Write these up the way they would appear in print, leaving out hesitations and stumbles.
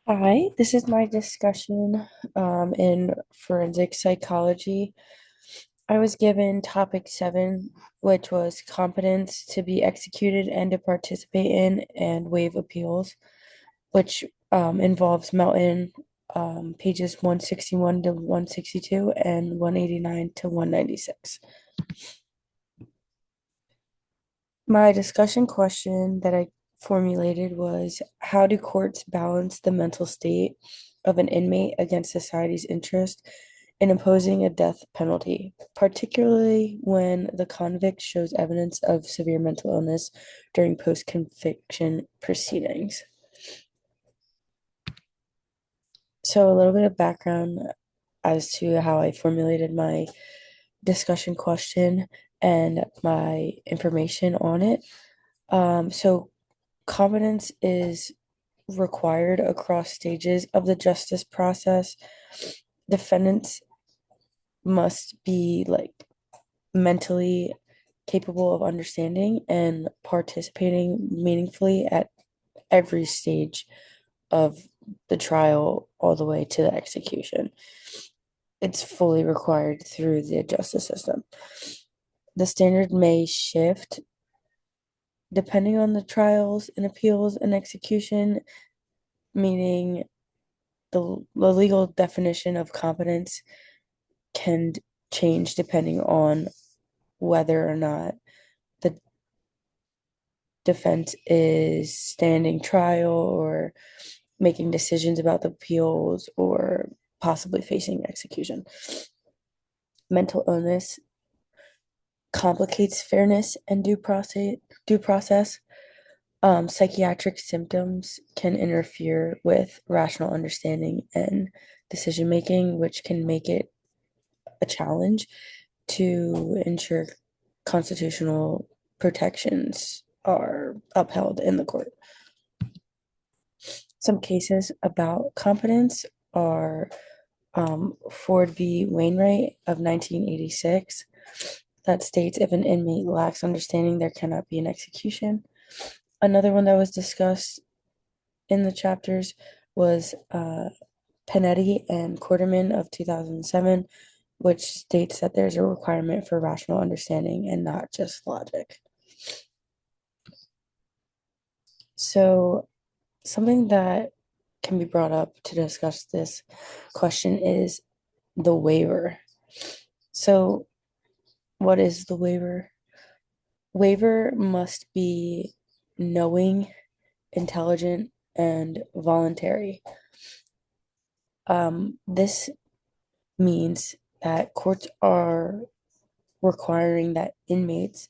Hi, this is my discussion in forensic psychology. I was given topic seven, which was competence to be executed and to participate in and waive appeals, which involves Melton pages 161 to 162 and 189 to 196. My discussion question that I formulated was, how do courts balance the mental state of an inmate against society's interest in imposing a death penalty, particularly when the convict shows evidence of severe mental illness during post-conviction proceedings? So, a little bit of background as to how I formulated my discussion question and my information on it. So competence is required across stages of the justice process. Defendants must be mentally capable of understanding and participating meaningfully at every stage of the trial all the way to the execution. It's fully required through the justice system. The standard may shift depending on the trials and appeals and execution, meaning the legal definition of competence can change depending on whether or not the defense is standing trial or making decisions about the appeals or possibly facing execution. Mental illness complicates fairness and due process. Psychiatric symptoms can interfere with rational understanding and decision making, which can make it a challenge to ensure constitutional protections are upheld in the court. Some cases about competence are Ford v. Wainwright of 1986 that states if an inmate lacks understanding, there cannot be an execution. Another one that was discussed in the chapters was Panetti and Quarterman of 2007, which states that there's a requirement for rational understanding and not just logic. So, something that can be brought up to discuss this question is the waiver. So, what is the waiver? Waiver must be knowing, intelligent, and voluntary. This means that courts are requiring that inmates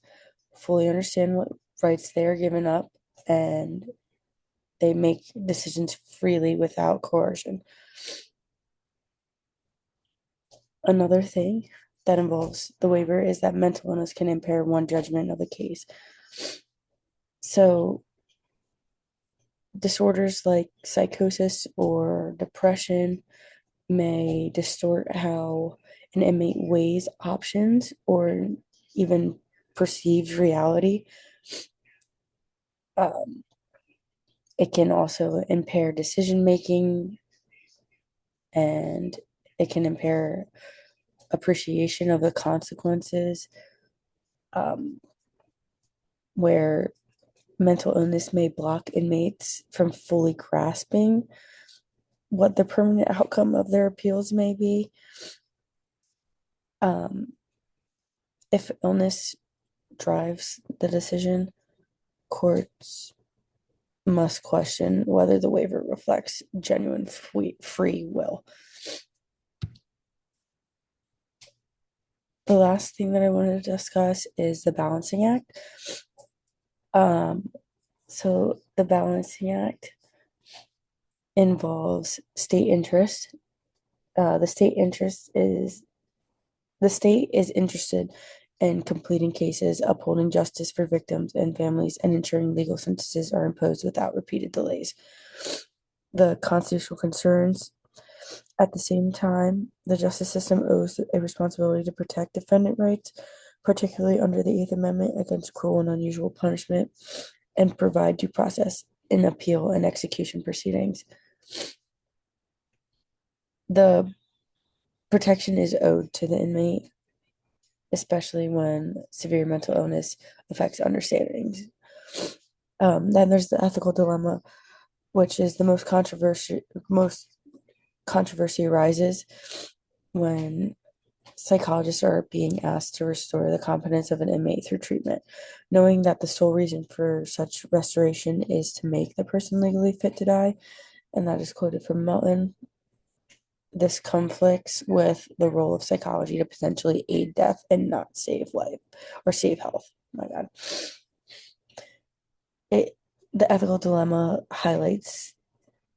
fully understand what rights they are given up and they make decisions freely without coercion. Another thing that involves the waiver is that mental illness can impair one judgment of a case. So, disorders like psychosis or depression may distort how an inmate weighs options or even perceives reality. Um, it can also impair decision making and it can impair appreciation of the consequences, um, where mental illness may block inmates from fully grasping what the permanent outcome of their appeals may be. Um, if illness drives the decision, courts must question whether the waiver reflects genuine free will. The last thing that I wanted to discuss is the Balancing Act. Um, so the Balancing Act involves state interest. The state interest is the state is interested in completing cases, upholding justice for victims and families, and ensuring legal sentences are imposed without repeated delays. The constitutional concerns. At the same time, the justice system owes a responsibility to protect defendant rights, particularly under the Eighth Amendment against cruel and unusual punishment, and provide due process in appeal and execution proceedings. The protection is owed to the inmate, especially when severe mental illness affects understandings. Then there's the ethical dilemma, which is the most controversy arises when psychologists are being asked to restore the competence of an inmate through treatment, knowing that the sole reason for such restoration is to make the person legally fit to die. And that is quoted from Melton. This conflicts with the role of psychology to potentially aid death and not save life or save health. Oh my God. It, the ethical dilemma highlights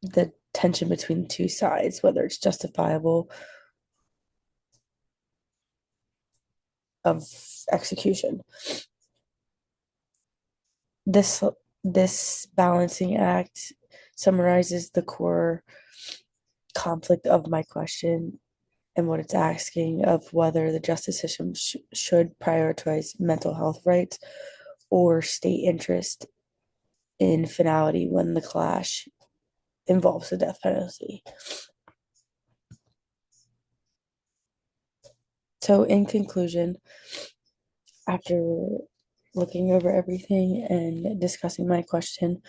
the tension between the two sides, whether it's justifiable of execution. This this balancing act summarizes the core conflict of my question and what it's asking of whether the justice system should prioritize mental health rights or state interest in finality when the clash involves the death penalty. So, in conclusion, after looking over everything and discussing my question,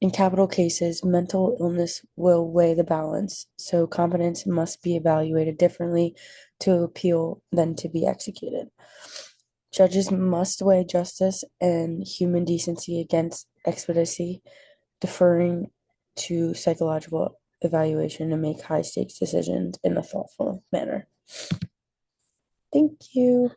in capital cases, mental illness will weigh the balance, so competence must be evaluated differently to appeal than to be executed. Judges must weigh justice and human decency against expediency, deferring to psychological evaluation to make high stakes decisions in a thoughtful manner. Thank you.